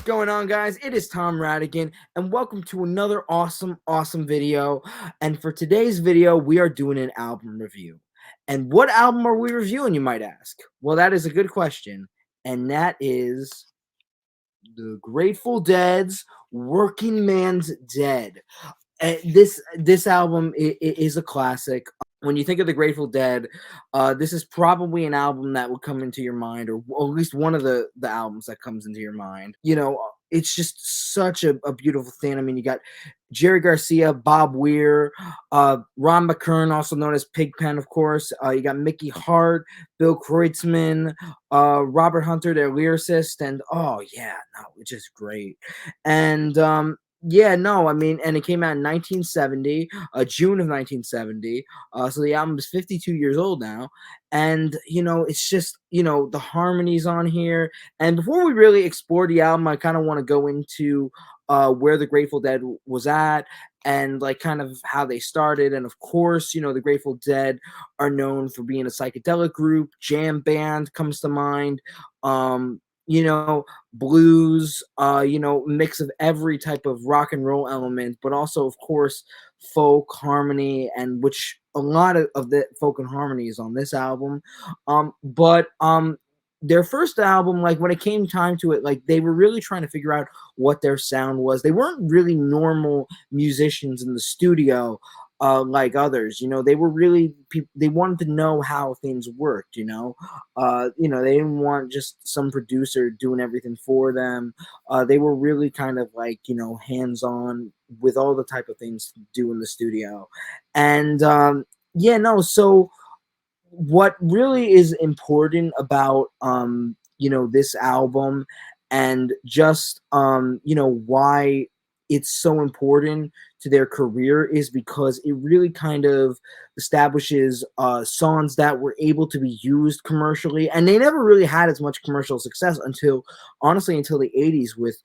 going on, guys? It is Tom Radigan, and welcome to another awesome video. And for today's video, we are doing an album review. And what album are we reviewing, you might ask? Well, that is a good question, and that is the Grateful Dead's Working Man's Dead. This album is a classic. When you think of the Grateful Dead, this is probably an album that would come into your mind, or at least one of the albums that comes into your mind. It's just such a beautiful thing. I mean, you got Jerry Garcia, Bob Weir, Ron McKern, also known as Pigpen, of course. You got Mickey Hart, Bill Kreutzmann, Robert Hunter, their lyricist, and oh yeah, no, it's just great. And yeah, no, I mean, and it came out in 1970, June of 1970. So the album is 52 years old now. And, it's just, the harmonies on here. And before we really explore the album, I kind of want to go into where the Grateful Dead was at and like kind of how they started. And of course, the Grateful Dead are known for being a psychedelic group. Jam band comes to mind. Blues, mix of every type of rock and roll element, but also, of course, folk harmony, and which a lot of the folk and harmony is on this album. But their first album, like when it came time to it, like they were really trying to figure out what their sound was. They weren't really normal musicians in the studio like others. They were really they wanted to know how things worked. They didn't want just some producer doing everything for them. They were really kind of like hands on with all the type of things to do in the studio. And yeah, no, so what really is important about this album, and just why it's so important to their career, is because it really kind of establishes songs that were able to be used commercially, and they never really had as much commercial success until the 80s with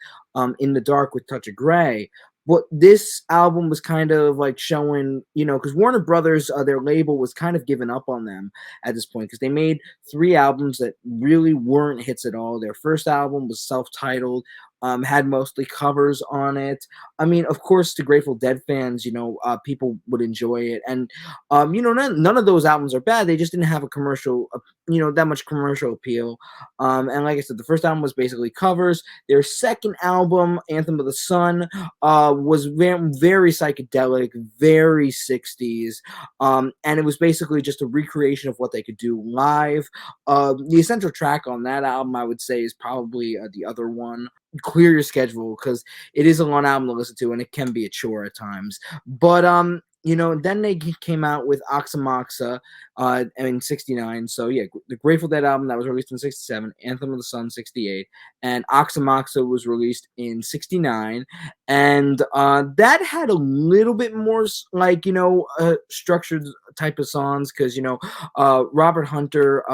In the Dark with Touch of Grey. But this album was kind of like showing, because Warner Brothers, their label, was kind of giving up on them at this point, because they made 3 albums that really weren't hits at all. Their first album was self-titled, had mostly covers on it. I mean, of course, to Grateful Dead fans, people would enjoy it, and none of those albums are bad. They just didn't have a commercial, that much commercial appeal. And like I said, the first album was basically covers. Their second album, Anthem of the Sun, was very psychedelic, very 60s, and it was basically just a recreation of what they could do live. The essential track on that album, I would say, is probably the other one, Clear Your Schedule, because it is a long album to listen to and it can be a chore at times. But then they came out with Axa in 69. So yeah, the Grateful Dead album that was released in 67, Anthem of the Sun 68, and Axa was released in 69. And that had a little bit more like structured type of songs, because Robert Hunter,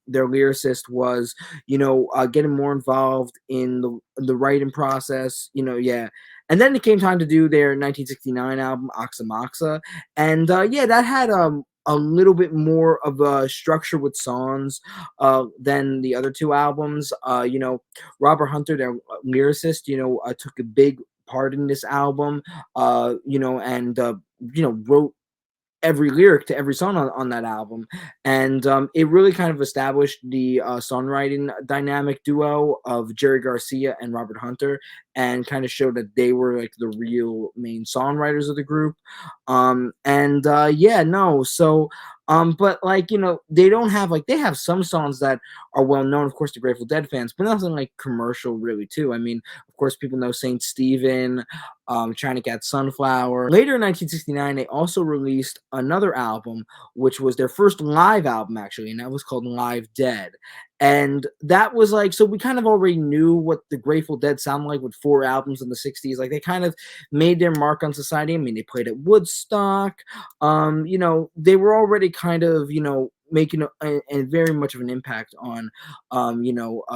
their lyricist, was getting more involved in the writing process. Yeah. And then it came time to do their 1969 album, Axa, and yeah, that had a little bit more of a structure with songs than the other 2 albums. Robert Hunter, their lyricist, took a big part in this album, and wrote every lyric to every song on that album. And it really kind of established the songwriting dynamic duo of Jerry Garcia and Robert Hunter, and kind of showed that they were like the real main songwriters of the group. And yeah, no, so but like they don't have, like, they have some songs that are well known, of course, to Grateful Dead fans, but nothing like commercial really too. I mean, of course, people know Saint Stephen, China Cat Sunflower. Later in 1969, they also released another album, which was their first live album, actually, and that was called Live Dead. And that was like, so we kind of already knew what the Grateful Dead sounded like with 4 albums in the 60s. Like, they kind of made their mark on society. I mean, they played at Woodstock. They were already kind of, making a very much of an impact on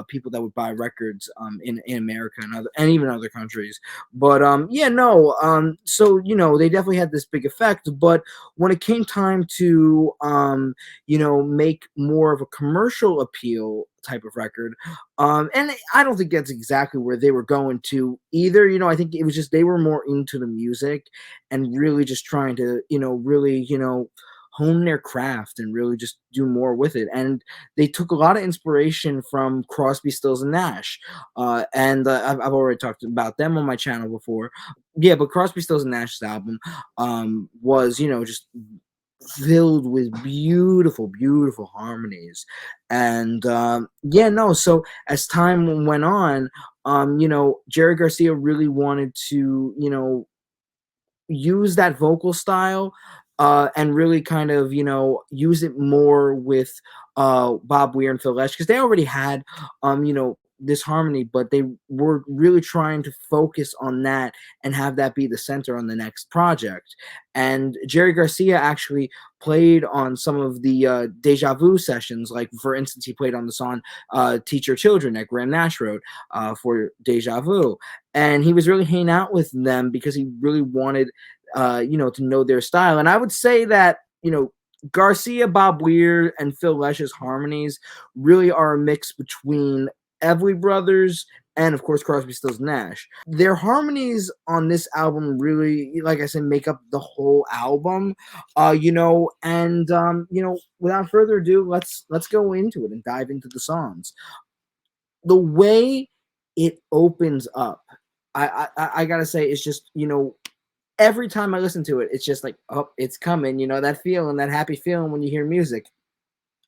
people that would buy records in America and other and even other countries. But yeah, no, so they definitely had this big effect. But when it came time to make more of a commercial appeal type of record, and I don't think that's exactly where they were going to either. I think it was just they were more into the music and really just trying to, really, hone their craft and really just do more with it. And they took a lot of inspiration from Crosby, Stills, and Nash. And I've already talked about them on my channel before. Yeah, but Crosby, Stills, and Nash's album was, just filled with beautiful, beautiful harmonies. And yeah, no, so as time went on, Jerry Garcia really wanted to, use that vocal style and really kind of use it more with Bob Weir and Phil Lesh, because they already had this harmony, but they were really trying to focus on that and have that be the center on the next project. And Jerry Garcia actually played on some of the Deja Vu sessions. Like, for instance, he played on the song Teach Your Children that Graham Nash wrote for Deja Vu. And he was really hanging out with them because he really wanted to know their style. And I would say that, Garcia, Bob Weir, and Phil Lesh's harmonies really are a mix between Everly Brothers and, of course, Crosby, Stills, Nash. Their harmonies on this album really, like I said, make up the whole album. And without further ado, let's go into it and dive into the songs. The way it opens up, I gotta say, it's just every time I listen to it, it's just like, oh, it's coming. That feeling, that happy feeling when you hear music,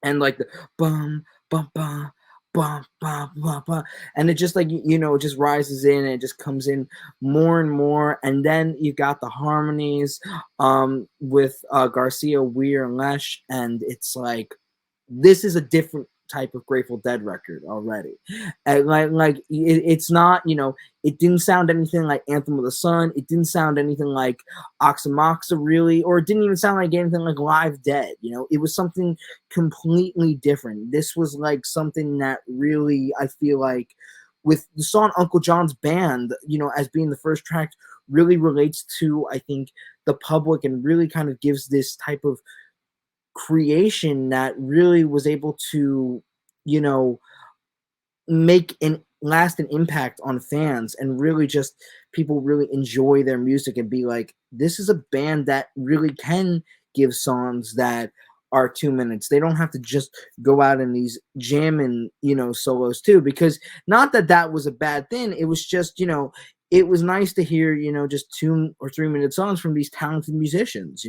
and like the bum bum bum bum bum bum bum, and it just like it just rises in and it just comes in more and more, and then you got the harmonies with Garcia, Weir, and Lesh, and it's like this is a different type of Grateful Dead record already. And it's not, it didn't sound anything like Anthem of the Sun. It didn't sound anything like Oxymoxa, really, or it didn't even sound like anything like Live Dead. It was something completely different. This was like something that really, I feel like, with the song Uncle John's Band, as being the first track, really relates to, I think, the public, and really kind of gives this type of creation that really was able to, you know, make an last an impact on fans, and really just people really enjoy their music and be like, this is a band that really can give songs that are 2 minutes. They don't have to just go out in these jamming, solos too, because not that that was a bad thing. It was just, it was nice to hear, just 2 or 3 minute songs from these talented musicians,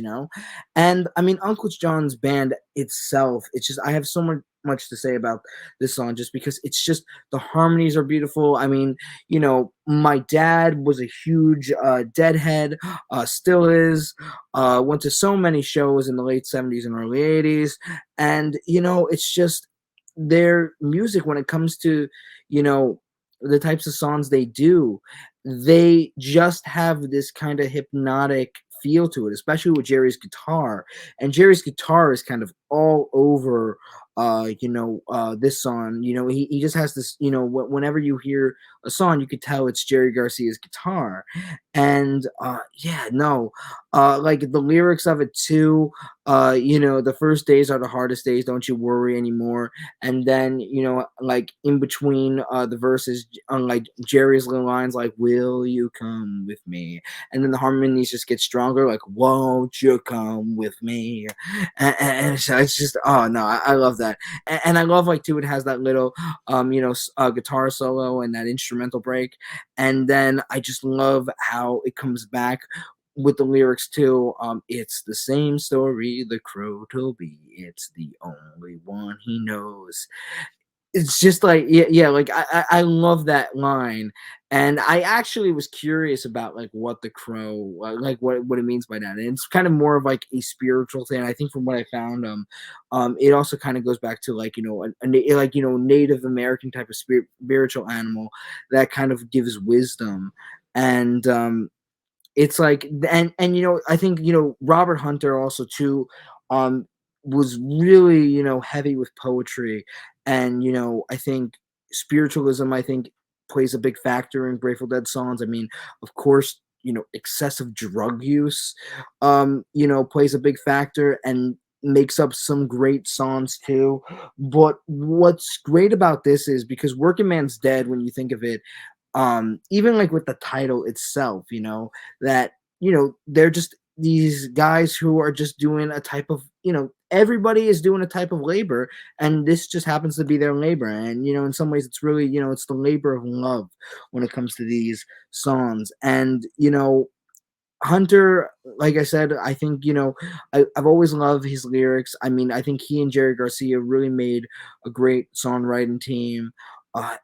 And I mean, Uncle John's Band itself, it's just, I have so much to say about this song, just because it's just, the harmonies are beautiful. I mean, my dad was a huge Deadhead, still is, went to so many shows in the late 70s and early 80s. And, it's just their music, when it comes to, the types of songs they do, they just have this kind of hypnotic feel to it, especially with Jerry's guitar. And Jerry's guitar is kind of all over this song. He just has this, whenever you hear a song, you could tell it's Jerry Garcia's guitar. And yeah, no, like the lyrics of it too, the first days are the hardest days, don't you worry anymore. And then, like in between the verses, like Jerry's little lines like, will you come with me? And then the harmonies just get stronger, like, won't you come with me? And so it's just, oh no, I love that. And I love, like, too, it has that little guitar solo and that instrumental break. And then I just love how it comes back with the lyrics too. It's the same story the crow told me, it's the only one he knows. It's just like, yeah, like I love that line. And I actually was curious about, like, what the crow, like what it means by that. And it's kind of more of like a spiritual thing. I think from what I found, it also kind of goes back to, like, like, Native American type of spiritual animal that kind of gives wisdom. And it's like, and I think, Robert Hunter also too, was really, heavy with poetry. And, I think spiritualism, I think, plays a big factor in Grateful Dead songs. I mean, of course, excessive drug use, plays a big factor and makes up some great songs too. But what's great about this is because Working Man's Dead, when you think of it, even like with the title itself, that they're just these guys who are just doing a type of, everybody is doing a type of labor, and this just happens to be their labor. And in some ways it's really, it's the labor of love when it comes to these songs. And Hunter, like I said, I think, I've always loved his lyrics. I mean, I think he and Jerry Garcia really made a great songwriting team.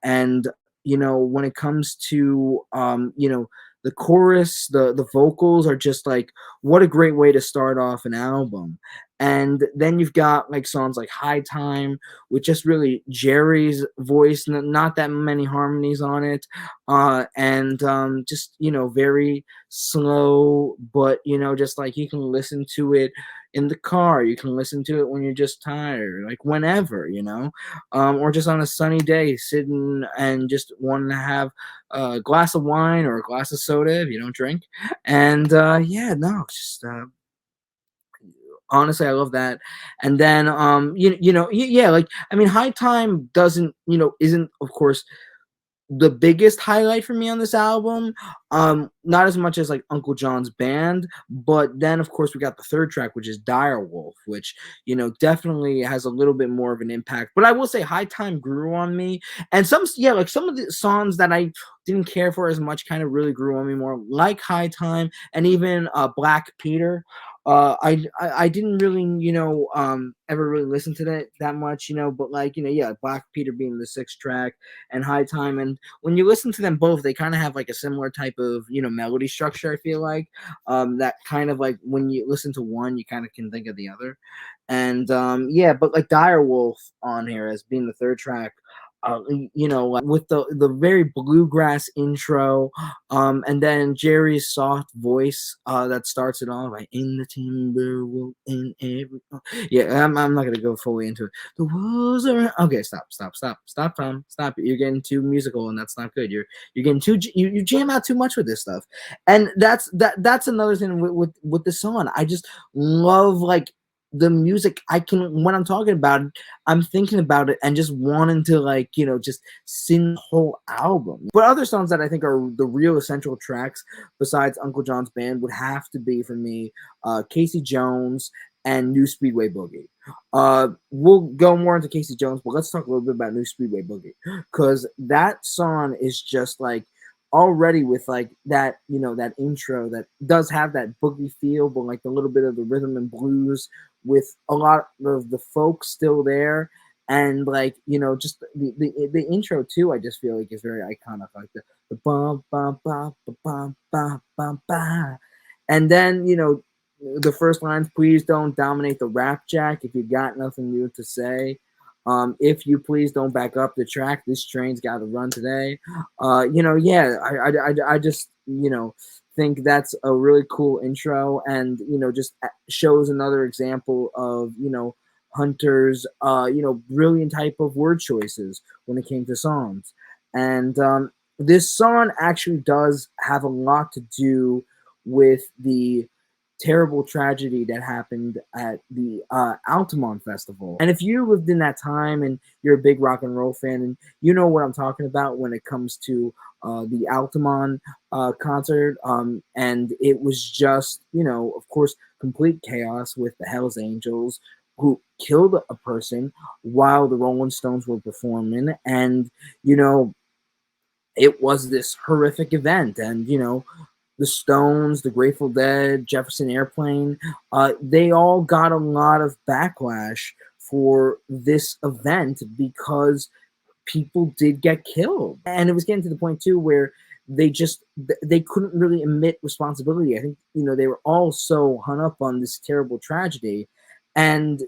And, when it comes to, the chorus, the vocals are just like, what a great way to start off an album. And then you've got like songs like High Time, with just really Jerry's voice, not that many harmonies on it. And just, very slow, but just like you can listen to it in the car, you can listen to it when you're just tired, like whenever, or just on a sunny day sitting and just wanting to have a glass of wine or a glass of soda if you don't drink. And yeah, no, it's just honestly, I love that. And then yeah, like, I mean, High Time doesn't, isn't, of course, the biggest highlight for me on this album. Not as much as like Uncle John's Band, but then of course we got the third track, which is Dire Wolf, which definitely has a little bit more of an impact. But I will say High Time grew on me, and yeah, like some of the songs that I didn't care for as much kind of really grew on me more, like High Time and even Black Peter. I didn't really ever really listen to that much, but like yeah, Black Peter being the sixth track and High Time. And when you listen to them both, they kind of have like a similar type of melody structure. I feel like that kind of like when you listen to one, you kind of can think of the other. And yeah, but like Dire Wolf on here as being the third track, like, with the very bluegrass intro, and then Jerry's soft voice that starts it off, like in the timber, in every. Yeah, I'm not gonna go fully into it. The wolves are okay. Stop, Tom. Stop it. You're getting too musical, and that's not good. You're getting too you jam out too much with this stuff, and that's another thing with the song. I just love like the music. I can, when I'm talking about it, I'm thinking about it and just wanting to like, just sing the whole album. But other songs that I think are the real essential tracks besides Uncle John's Band would have to be for me, Casey Jones and New Speedway Boogie. We'll go more into Casey Jones, but let's talk a little bit about New Speedway Boogie, because that song is just like already with like that, that intro that does have that boogie feel, but like a little bit of the rhythm and blues with a lot of the folk still there. And like, just the intro too, I just feel like is very iconic, like the bum bum bum bum bum bum bum. And then the first lines, please don't dominate the rap jack if you got nothing new to say. If you please don't back up the track, this train's got to run today. Yeah, I just think that's a really cool intro, and just shows another example of Hunter's brilliant type of word choices when it came to songs. And this song actually does have a lot to do with the terrible tragedy that happened at the Altamont Festival. And if you lived in that time and you're a big rock and roll fan, and you know what I'm talking about when it comes to the Altamont concert, and it was just, of course, complete chaos with the Hells Angels who killed a person while the Rolling Stones were performing. And, it was this horrific event. And, the Stones, the Grateful Dead, Jefferson Airplane, they all got a lot of backlash for this event because people did get killed. And it was getting to the point too where they couldn't really admit responsibility. I think, they were all so hung up on this terrible tragedy. And,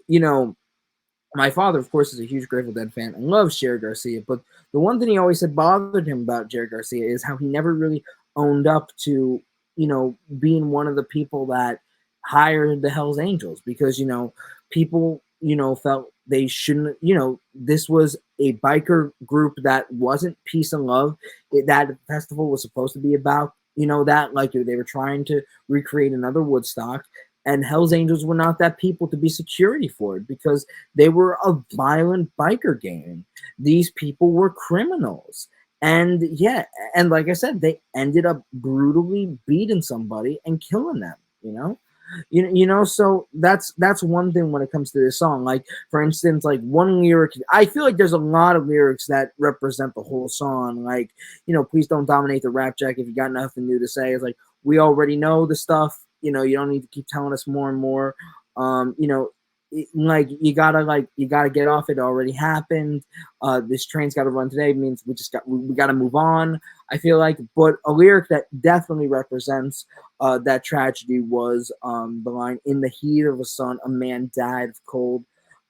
my father, of course, is a huge Grateful Dead fan and loves Jerry Garcia. But the one thing he always said bothered him about Jerry Garcia is how he never really owned up to, being one of the people that hired the Hells Angels because people felt they shouldn't. This was a biker group that wasn't peace and love. That festival was supposed to be about that, like they were trying to recreate another Woodstock, and Hells Angels were not that people to be security for it because they were a violent biker gang. These people were criminals. And yeah, and like I said, they ended up brutally beating somebody and killing them, so that's one thing when it comes to this song. Like, for instance, like one lyric, I feel like there's a lot of lyrics that represent the whole song. Like, please don't dominate the rap jack if you got nothing new to say. It's like, we already know the stuff, you don't need to keep telling us more and more. Like you gotta get off, it already happened. This train's got to run today means we got to move on, I feel like. But a lyric that definitely represents that tragedy was the line, "In the heat of the sun a man died of cold."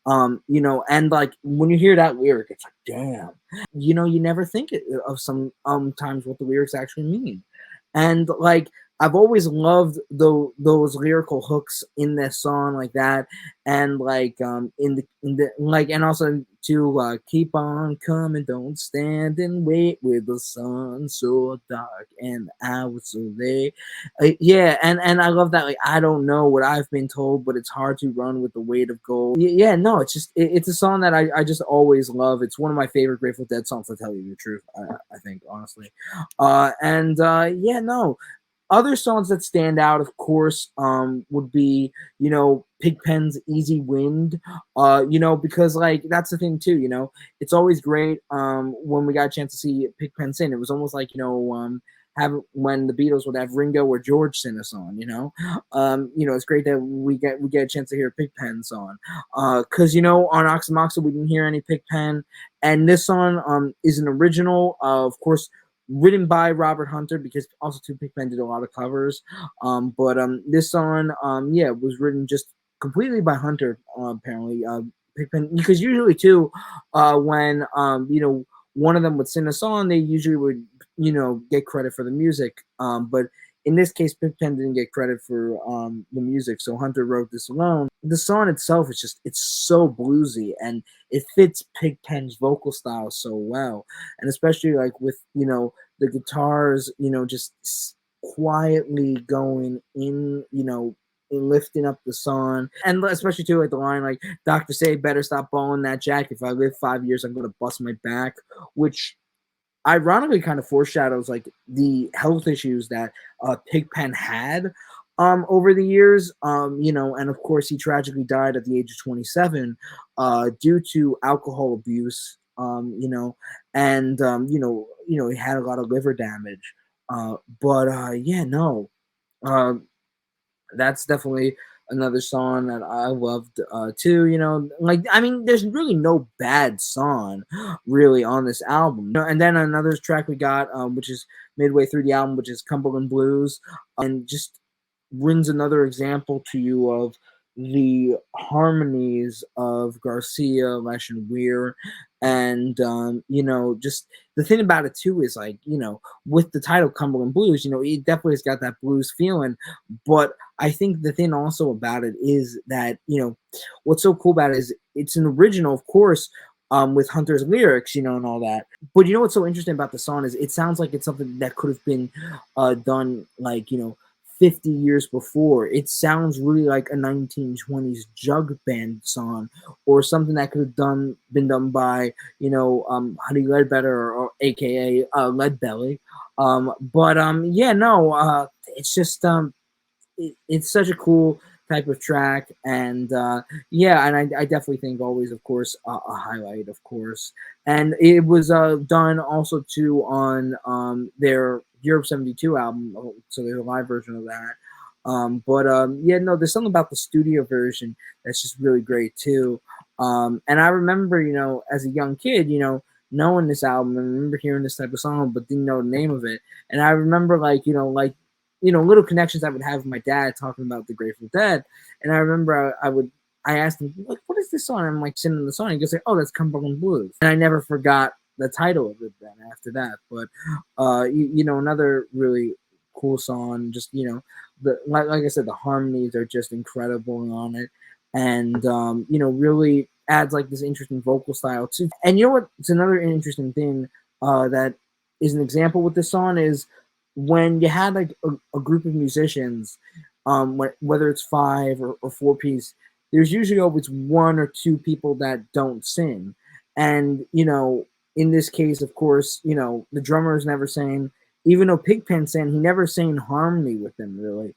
And like when you hear that lyric, it's like, damn. You never think of some times what the lyrics actually mean. And like, I've always loved those lyrical hooks in this song like that, and like in the like, and also to keep on coming, don't stand and wait with the sun so dark and the hours so late. Yeah, and I love that. Like, I don't know what I've been told, but it's hard to run with the weight of gold. Yeah, no, it's just it's a song that I just always love. It's one of my favorite Grateful Dead songs, to tell you the truth. I think, honestly. Yeah, no, other songs that stand out, of course, would be, Pigpen's Easy Wind. Because like that's the thing too, it's always great when we got a chance to see Pigpen sing. It was almost like, have when the Beatles would have Ringo or George sing a song, it's great that we get a chance to hear Pigpen song. Cause on Oxymoxy we didn't hear any Pigpen. And this song is an original, of course, written by Robert Hunter, because also too Pigpen did a lot of covers. But this song, yeah, was written just completely by Hunter, apparently. Pigpen, because usually too, when one of them would sing a song, they usually would get credit for the music. But in this case, Pigpen didn't get credit for the music, so Hunter wrote this alone. The song itself is it's so bluesy, and it fits Pigpen's vocal style so well, and especially like with the guitars, just quietly going in, lifting up the song, and especially too like the line like, "Doctor say better stop balling that jack. If I live 5 years, I'm gonna bust my back," which ironically kind of foreshadows like the health issues that Pigpen had over the years. And of course he tragically died at the age of 27 due to alcohol abuse. And he had a lot of liver damage. But yeah, no. Um, that's definitely another song that I loved too. Like, I mean, there's really no bad song really on this album. And then another track we got, which is midway through the album, which is Cumberland Blues, and just brings another example to you of the harmonies of Garcia, Lesh, and Weir. And just the thing about it too is like, with the title Cumberland Blues, it definitely has got that blues feeling. But I think the thing also about it is that, what's so cool about it is it's an original, of course, with Hunter's lyrics, and all that. But what's so interesting about the song is it sounds like it's something that could have been done like, 50 years before. It sounds really like a 1920s jug band song, or something that could have been done by, Honey Ledbetter, or AKA Leadbelly. But yeah, no, it's just it's such a cool type of track. And yeah, and I definitely think always, of course, a highlight, of course. And it was done also too on their Europe 72 album, so there's a live version of that. But yeah, no, there's something about the studio version that's just really great too. And I remember, as a young kid, knowing this album, and I remember hearing this type of song but didn't know the name of it. And I remember little connections I would have with my dad talking about the Grateful Dead. And I remember I asked him, like, what is this song? And I'm like singing the song. He goes like, oh, that's Cumberland Blues. And I never forgot the title of it then after that. But another really cool song, just the like I said, the harmonies are just incredible on it, and really adds like this interesting vocal style too. And you know what? It's another interesting thing that is an example with this song is when you had like a group of musicians, whether it's five or four piece, there's usually always one or two people that don't sing, and in this case, of course, the drummer is never sang. Even though Pigpen sang, he never sang harmony with them really.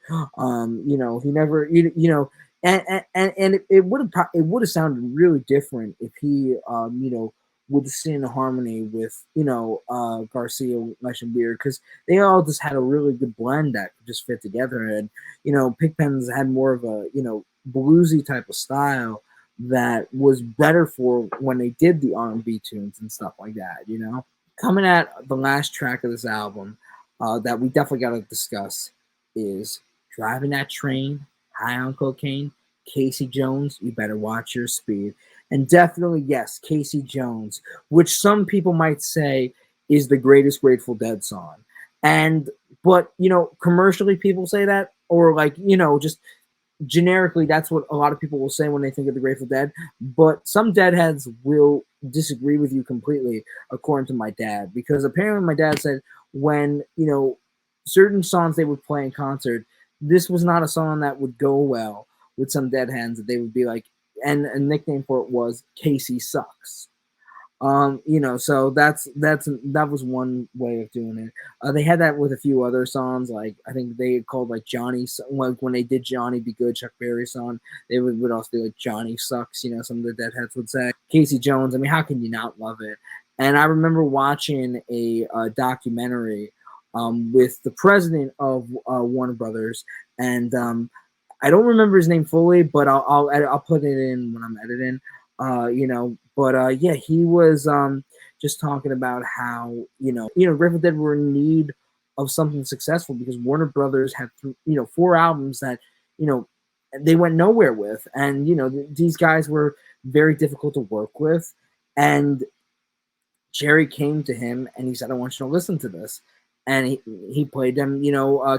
He never, and it would have sounded really different if he, would sing harmony with Garcia, Lesh and Beard, because they all just had a really good blend that just fit together. And Pigpen's had more of a bluesy type of style that was better for when they did the R&B tunes and stuff like that. Coming at the last track of this album, that we definitely got to discuss is "Driving That Train," "High on Cocaine," Casey Jones, "You Better Watch Your Speed," and definitely, yes, Casey Jones, which some people might say is the greatest Grateful Dead song. But commercially, people say that, or like just generically, that's what a lot of people will say when they think of the Grateful Dead. But some Deadheads will disagree with you completely, according to my dad, because apparently my dad said when certain songs they would play in concert, this was not a song that would go well with some Deadheads. That they would be like, and a nickname for it was "Casey Sucks." So that was one way of doing it. They had that with a few other songs, like I think they called like Johnny, like when they did Johnny Be Good, Chuck Berry song, they would also be like Johnny Sucks. Some of the Deadheads would say Casey Jones. I mean, how can you not love it? And I remember watching a documentary with the president of Warner Brothers, and I don't remember his name fully, but I'll put it in when I'm editing. But he was just talking about how Grateful Dead were in need of something successful because Warner Brothers had 4 albums that they went nowhere with, and these guys were very difficult to work with, and Jerry came to him and he said, "I want you to listen to this." And he played them,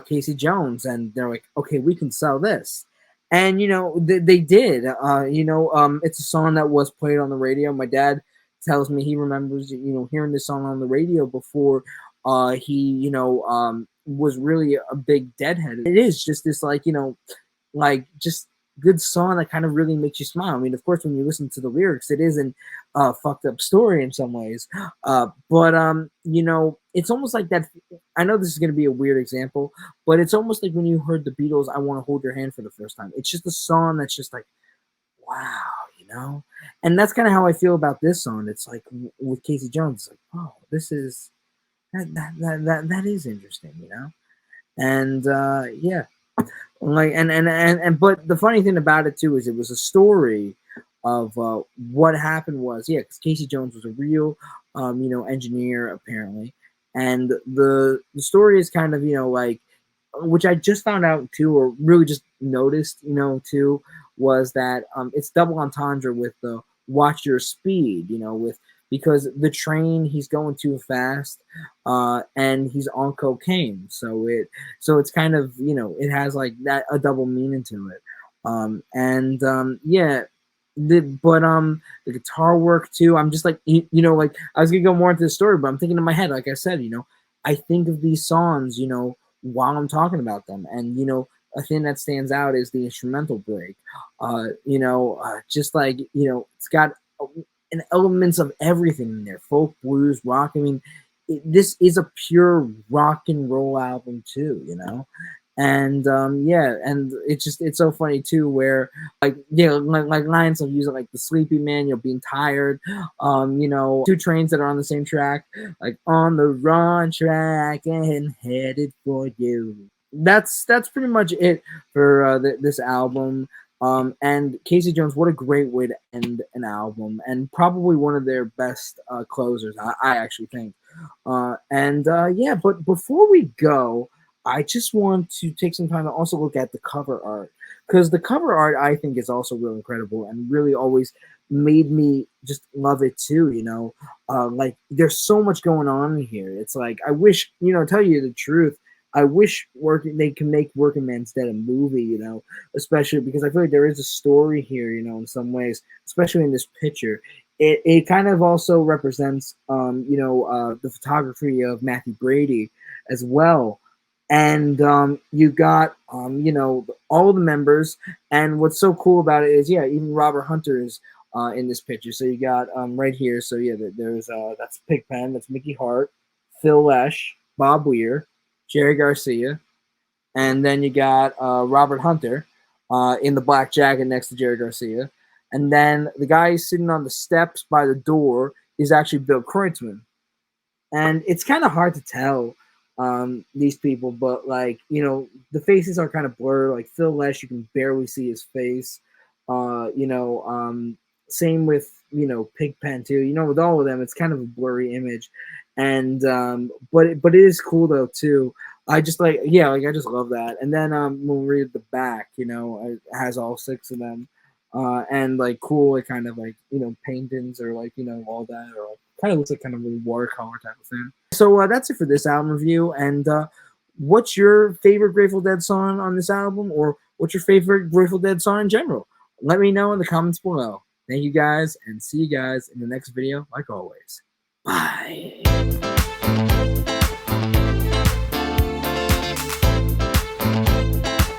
Casey Jones, and they're like, "Okay, we can sell this." And they did. It's a song that was played on the radio. My dad tells me he remembers, hearing this song on the radio before he, was really a big Deadhead. It is just this just good song that kind of really makes you smile. I mean, of course, when you listen to the lyrics, it isn't a fucked up story in some ways. But it's almost like that. I know this is going to be a weird example, but it's almost like when you heard the Beatles, "I Want to Hold Your Hand" for the first time. It's just a song that's just like, wow. And that's kind of how I feel about this song. It's like with Casey Jones, it's like, oh, this is that is interesting. And yeah. Like but the funny thing about it too is it was a story of what happened was, because Casey Jones was a real engineer apparently, and the story is kind of like, which I just found out too, or really just noticed too, was that it's double entendre with the "watch your speed," with, because the train, he's going too fast, and he's on cocaine, so it's kind of it has like that, a double meaning to it. The guitar work too, I'm just like, like I was gonna go more into the story, but I'm thinking in my head, like I said, I think of these songs while I'm talking about them, and a thing that stands out is the instrumental break. Just like it's got and elements of everything in there, folk, blues, rock. I mean, this is a pure rock and roll album too, and and it's so funny too, where like like lines of music like "The Sleepy Man," "Being Tired," 2 Trains that are on the same track, like "On the Wrong Track and Headed for You." That's pretty much it for this album. And Casey Jones, what a great way to end an album, and probably one of their best closers, I actually think. But before we go, I just want to take some time to also look at the cover art, because the cover art I think is also really incredible and really always made me just love it too. Like there's so much going on here. It's like I wish, tell you the truth, I wish they can make Working Man's Dead a movie, you know, especially because I feel like there is a story here, you know, in some ways, especially in this picture. It kind of also represents, the photography of Matthew Brady as well. And you got, all the members. And what's so cool about it is, yeah, even Robert Hunter is in this picture. So you got right here. So yeah, there's that's Pigpen, that's Mickey Hart, Phil Lesh, Bob Weir, Jerry Garcia, and then you got Robert Hunter in the black jacket next to Jerry Garcia, and then the guy sitting on the steps by the door is actually Bill Kreutzmann, and it's kind of hard to tell these people, but like the faces are kind of blurred. Like Phil Lesh, you can barely see his face. Uh, you know, um, Same with Pigpen too. With all of them, it's kind of a blurry image, and but it is cool though too. I just I just love that. And then when we read the back, it has all six of them, and like cool, like kind of like paintings or like all that, or kind of looks like kind of a watercolor type of thing. So that's it for this album review. And what's your favorite Grateful Dead song on this album, or what's your favorite Grateful Dead song in general? Let me know in the comments below. Thank you guys, and see you guys in the next video, like always. Bye.